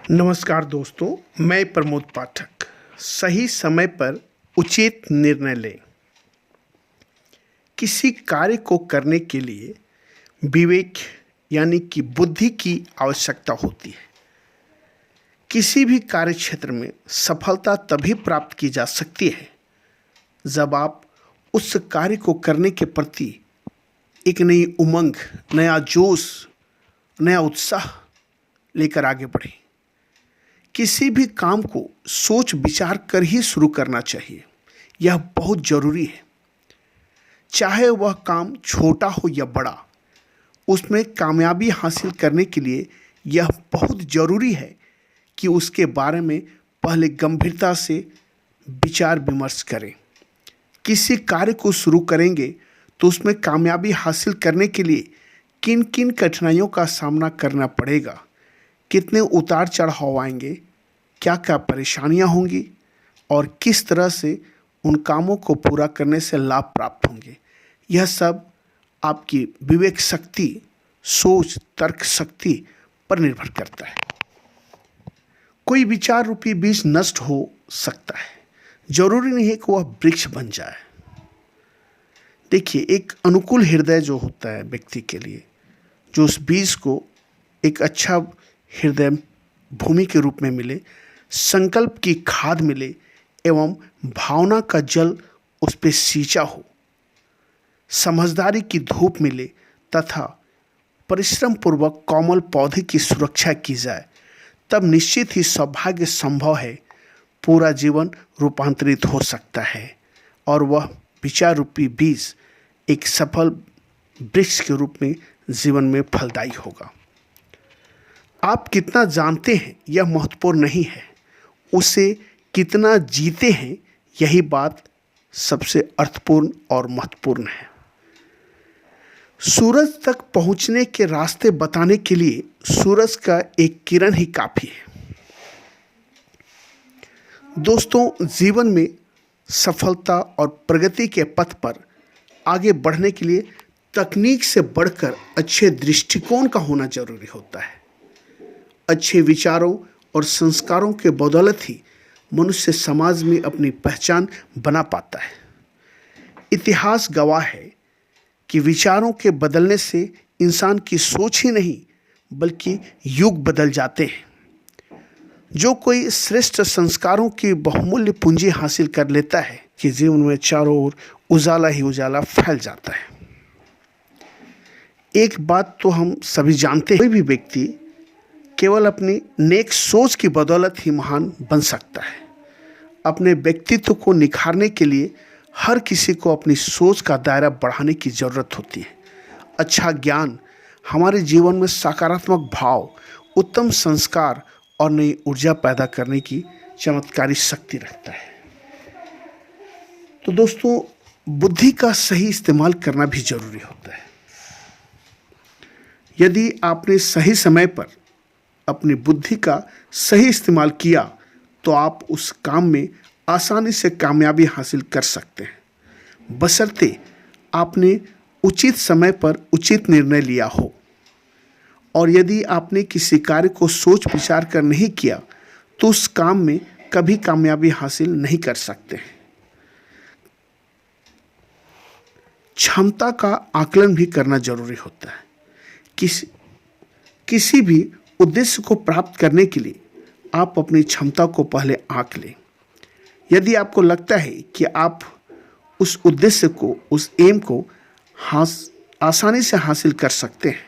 नमस्कार दोस्तों, मैं प्रमोद पाठक। सही समय पर उचित निर्णय लें। किसी कार्य को करने के लिए विवेक यानी कि बुद्धि की आवश्यकता होती है। किसी भी कार्य क्षेत्र में सफलता तभी प्राप्त की जा सकती है जब आप उस कार्य को करने के प्रति एक नई उमंग, नया जोश, नया उत्साह लेकर आगे बढ़ें। किसी भी काम को सोच विचार कर ही शुरू करना चाहिए। यह बहुत जरूरी है। चाहे वह काम छोटा हो या बड़ा, उसमें कामयाबी हासिल करने के लिए यह बहुत जरूरी है कि उसके बारे में पहले गंभीरता से विचार विमर्श करें। किसी कार्य को शुरू करेंगे तो उसमें कामयाबी हासिल करने के लिए किन किन कठिनाइयों का सामना करना पड़ेगा, कितने उतार चढ़ाव आएंगे, क्या क्या परेशानियां होंगी और किस तरह से उन कामों को पूरा करने से लाभ प्राप्त होंगे, यह सब आपकी विवेक शक्ति, सोच, तर्क शक्ति पर निर्भर करता है। कोई विचार रूपी बीज नष्ट हो सकता है, जरूरी नहीं है कि वह वृक्ष बन जाए। देखिए, एक अनुकूल हृदय जो होता है व्यक्ति के लिए, जो उस बीज को एक अच्छा हृदय भूमि के रूप में मिले, संकल्प की खाद मिले एवं भावना का जल उस पर सींचा हो, समझदारी की धूप मिले तथा परिश्रम पूर्वक कोमल पौधे की सुरक्षा की जाए, तब निश्चित ही सौभाग्य संभव है। पूरा जीवन रूपांतरित हो सकता है और वह विचार रूपी बीज एक सफल वृक्ष के रूप में जीवन में फलदायी होगा। आप कितना जानते हैं यह महत्वपूर्ण नहीं है, उसे कितना जीते हैं यही बात सबसे अर्थपूर्ण और महत्वपूर्ण है। सूरज तक पहुंचने के रास्ते बताने के लिए सूरज का एक किरण ही काफी है। दोस्तों, जीवन में सफलता और प्रगति के पथ पर आगे बढ़ने के लिए तकनीक से बढ़कर अच्छे दृष्टिकोण का होना जरूरी होता है। अच्छे विचारों और संस्कारों के बदौलत ही मनुष्य समाज में अपनी पहचान बना पाता है। इतिहास गवाह है कि विचारों के बदलने से इंसान की सोच ही नहीं बल्कि युग बदल जाते हैं। जो कोई श्रेष्ठ संस्कारों की बहुमूल्य पूंजी हासिल कर लेता है कि जीवन में चारों ओर उजाला ही उजाला फैल जाता है। एक बात तो हम सभी जानते हैं, कोई भी व्यक्ति केवल अपनी नेक सोच की बदौलत ही महान बन सकता है। अपने व्यक्तित्व को निखारने के लिए हर किसी को अपनी सोच का दायरा बढ़ाने की ज़रूरत होती है। अच्छा ज्ञान हमारे जीवन में सकारात्मक भाव, उत्तम संस्कार और नई ऊर्जा पैदा करने की चमत्कारी शक्ति रखता है। तो दोस्तों, बुद्धि का सही इस्तेमाल करना भी जरूरी होता है। यदि आपने सही समय पर अपनी बुद्धि का सही इस्तेमाल किया तो आप उस काम में आसानी से कामयाबी हासिल कर सकते हैं, बशर्ते आपने उचित समय पर उचित निर्णय लिया हो। और यदि आपने किसी कार्य को सोच विचार कर नहीं किया तो उस काम में कभी कामयाबी हासिल नहीं कर सकते हैं। क्षमता का आकलन भी करना जरूरी होता है। किसी भी उद्देश्य को प्राप्त करने के लिए आप अपनी क्षमता को पहले आंक लें। यदि आपको लगता है कि आप उस उद्देश्य को, उस एम को आसानी से हासिल कर सकते हैं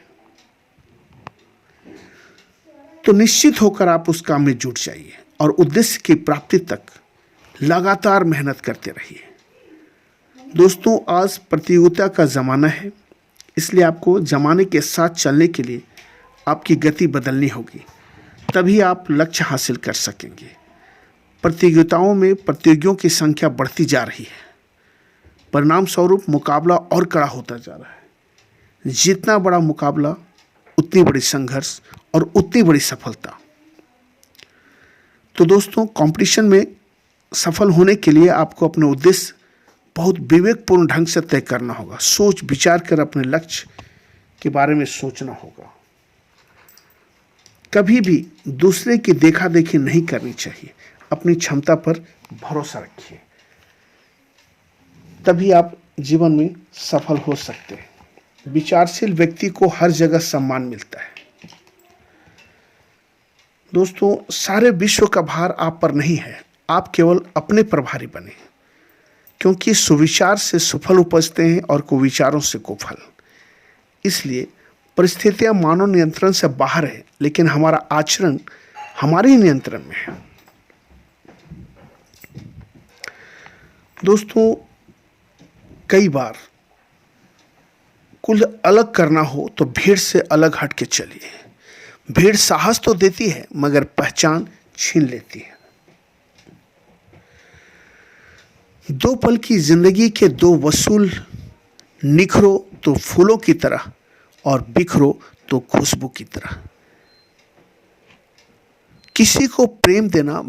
तो निश्चित होकर आप उस काम में जुट जाइए और उद्देश्य की प्राप्ति तक लगातार मेहनत करते रहिए। दोस्तों, आज प्रतियोगिता का ज़माना है, इसलिए आपको ज़माने के साथ चलने के लिए आपकी गति बदलनी होगी, तभी आप लक्ष्य हासिल कर सकेंगे। प्रतियोगिताओं में प्रतियोगियों की संख्या बढ़ती जा रही है, परिणाम स्वरूप मुकाबला और कड़ा होता जा रहा है। जितना बड़ा मुकाबला उतनी बड़ी संघर्ष और उतनी बड़ी सफलता। तो दोस्तों, कंपटीशन में सफल होने के लिए आपको अपने उद्देश्य बहुत विवेकपूर्ण ढंग से तय करना होगा। सोच विचार कर अपने लक्ष्य के बारे में सोचना होगा। कभी भी दूसरे की देखा देखी नहीं करनी चाहिए। अपनी क्षमता पर भरोसा रखिए, तभी आप जीवन में सफल हो सकते हैं। विचारशील व्यक्ति को हर जगह सम्मान मिलता है। दोस्तों, सारे विश्व का भार आप पर नहीं है, आप केवल अपने प्रभारी बने, क्योंकि सुविचार से सुफल उपजते हैं और कुविचारों से कुफल। इसलिए परिस्थितियां मानव नियंत्रण से बाहर है, लेकिन हमारा आचरण हमारे ही नियंत्रण में है। दोस्तों, कई बार कुछ अलग करना हो तो भीड़ से अलग हट के चलिए। भीड़ साहस तो देती है मगर पहचान छीन लेती है। दो पल की जिंदगी के दो वसूल, निखरो तो फूलों की तरह और बिखरो तो खुशबू की तरह। किसी को प्रेम देना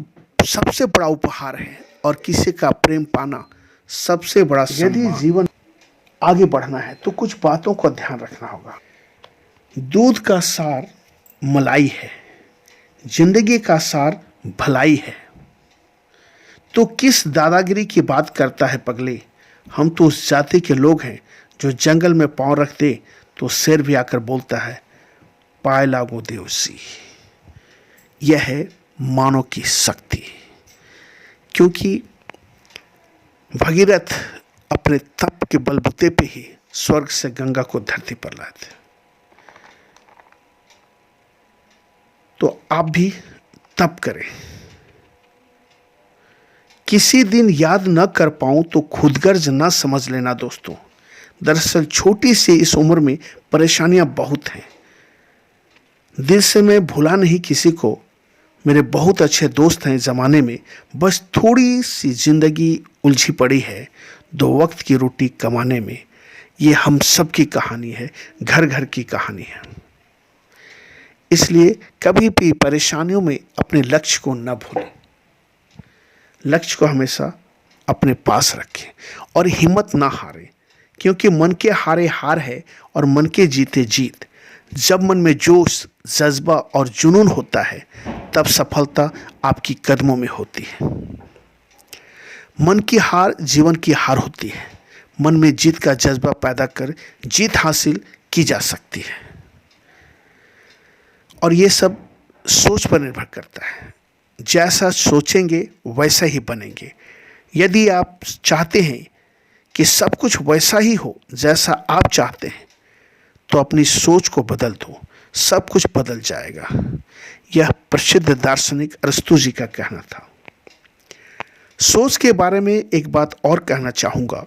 सबसे बड़ा उपहार है और किसी का प्रेम पाना सबसे बड़ा सम्मान। यदि जीवन आगे बढ़ना है तो कुछ बातों का ध्यान रखना होगा। दूध का सार मलाई है, जिंदगी का सार भलाई है। तो किस दादागिरी की बात करता है पगले, हम तो उस जाति के लोग हैं जो जंगल में पांव रख दे तो शेर भी आकर बोलता है पाए लागो देवसी। यह है मानव की शक्ति, क्योंकि भगीरथ अपने तप के बलबूते पे ही स्वर्ग से गंगा को धरती पर लाए थे। तो आप भी तप करें। किसी दिन याद न कर पाऊं तो खुदगर्ज न समझ लेना दोस्तों। दरअसल छोटी सी इस उम्र में परेशानियां बहुत हैं। दिल से मैं भुला नहीं किसी को, मेरे बहुत अच्छे दोस्त हैं ज़माने में, बस थोड़ी सी जिंदगी उलझी पड़ी है दो वक्त की रोटी कमाने में। ये हम सब की कहानी है, घर घर की कहानी है। इसलिए कभी भी परेशानियों में अपने लक्ष्य को न भूलें। लक्ष्य को हमेशा अपने पास रखें और हिम्मत ना हारें, क्योंकि मन के हारे हार है और मन के जीते जीत। जब मन में जोश, जज्बा और जुनून होता है तब सफलता आपकी कदमों में होती है। मन की हार जीवन की हार होती है। मन में जीत का जज्बा पैदा कर जीत हासिल की जा सकती है। और ये सब सोच पर निर्भर करता है। जैसा सोचेंगे वैसा ही बनेंगे। यदि आप चाहते हैं कि सब कुछ वैसा ही हो जैसा आप चाहते हैं, तो अपनी सोच को बदल दो, सब कुछ बदल जाएगा। यह प्रसिद्ध दार्शनिक अरस्तू जी का कहना था। सोच के बारे में एक बात और कहना चाहूँगा।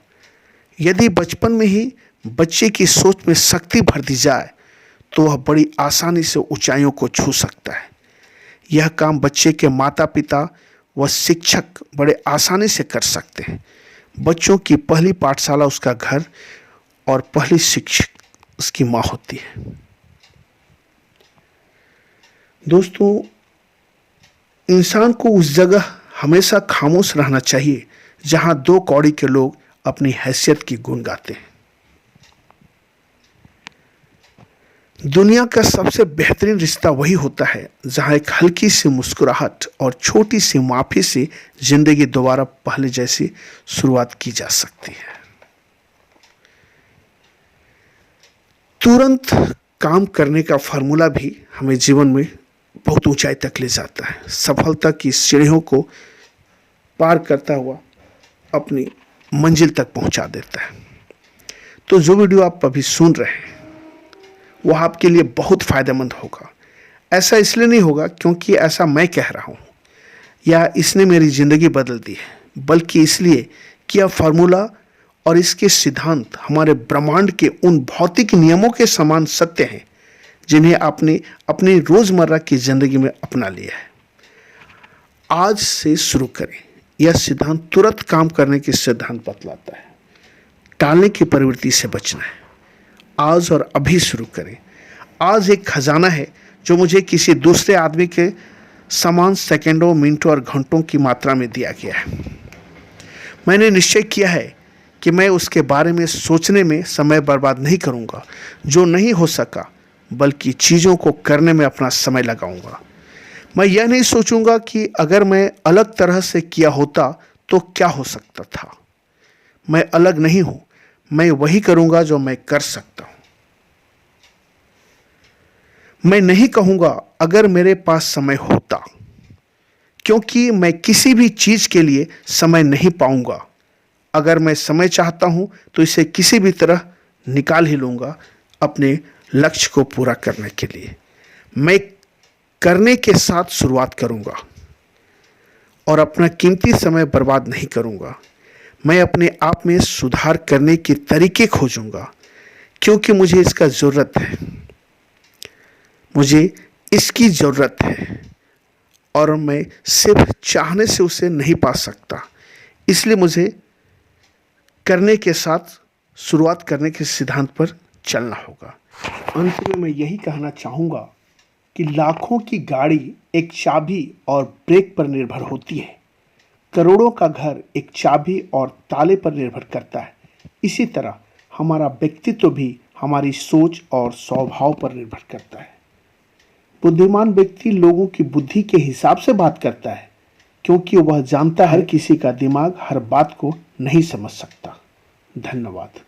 यदि बचपन में ही बच्चे की सोच में शक्ति भर दी जाए तो वह बड़ी आसानी से ऊंचाइयों को छू सकता है। यह काम बच्चे के माता पिता व शिक्षक बड़े आसानी से कर सकते हैं। बच्चों की पहली पाठशाला उसका घर और पहली शिक्षक उसकी माँ होती है। दोस्तों, इंसान को उस जगह हमेशा खामोश रहना चाहिए जहां दो कौड़ी के लोग अपनी हैसियत की गुण गाते हैं। दुनिया का सबसे बेहतरीन रिश्ता वही होता है जहां एक हल्की सी मुस्कुराहट और छोटी सी माफी से जिंदगी दोबारा पहले जैसी शुरुआत की जा सकती है। तुरंत काम करने का फार्मूला भी हमें जीवन में बहुत ऊंचाई तक ले जाता है। सफलता की सीढ़ियों को पार करता हुआ अपनी मंजिल तक पहुंचा देता है। तो जो वीडियो आप अभी सुन रहे हैं वह आपके लिए बहुत फायदेमंद होगा। ऐसा इसलिए नहीं होगा क्योंकि ऐसा मैं कह रहा हूँ या इसने मेरी ज़िंदगी बदल दी है, बल्कि इसलिए कि यह फार्मूला और इसके सिद्धांत हमारे ब्रह्मांड के उन भौतिक नियमों के समान सत्य हैं जिन्हें आपने अपनी रोज़मर्रा की ज़िंदगी में अपना लिया है। आज से शुरू करें। यह सिद्धांत तुरंत काम करने के सिद्धांत बतलाता है। टालने की प्रवृत्ति से बचना है। आज और अभी शुरू करें। आज एक खजाना है जो मुझे किसी दूसरे आदमी के समान सेकंडों, मिनटों और घंटों की मात्रा में दिया गया है। मैंने निश्चय किया है कि मैं उसके बारे में सोचने में समय बर्बाद नहीं करूंगा। जो नहीं हो सका बल्कि चीज़ों को करने में अपना समय लगाऊंगा। मैं यह नहीं सोचूंगा कि अगर मैं अलग तरह से किया होता तो क्या हो सकता था। मैं अलग नहीं हूं, मैं वही करूंगा जो मैं कर सकता हूं। मैं नहीं कहूंगा अगर मेरे पास समय होता, क्योंकि मैं किसी भी चीज के लिए समय नहीं पाऊंगा। अगर मैं समय चाहता हूं तो इसे किसी भी तरह निकाल ही लूंगा अपने लक्ष्य को पूरा करने के लिए। मैं करने के साथ शुरुआत करूंगा और अपना कीमती समय बर्बाद नहीं करूंगा। मैं अपने आप में सुधार करने के तरीके खोजूंगा, क्योंकि मुझे इसका ज़रूरत है। मुझे इसकी ज़रूरत है और मैं सिर्फ चाहने से उसे नहीं पा सकता। इसलिए मुझे करने के साथ शुरुआत करने के सिद्धांत पर चलना होगा। अंत में मैं यही कहना चाहूँगा कि लाखों की गाड़ी एक चाबी और ब्रेक पर निर्भर होती है। करोड़ों का घर एक चाबी और ताले पर निर्भर करता है। इसी तरह हमारा व्यक्तित्व भी हमारी सोच और स्वभाव पर निर्भर करता है। बुद्धिमान व्यक्ति लोगों की बुद्धि के हिसाब से बात करता है, क्योंकि वह जानता है हर किसी का दिमाग हर बात को नहीं समझ सकता। धन्यवाद।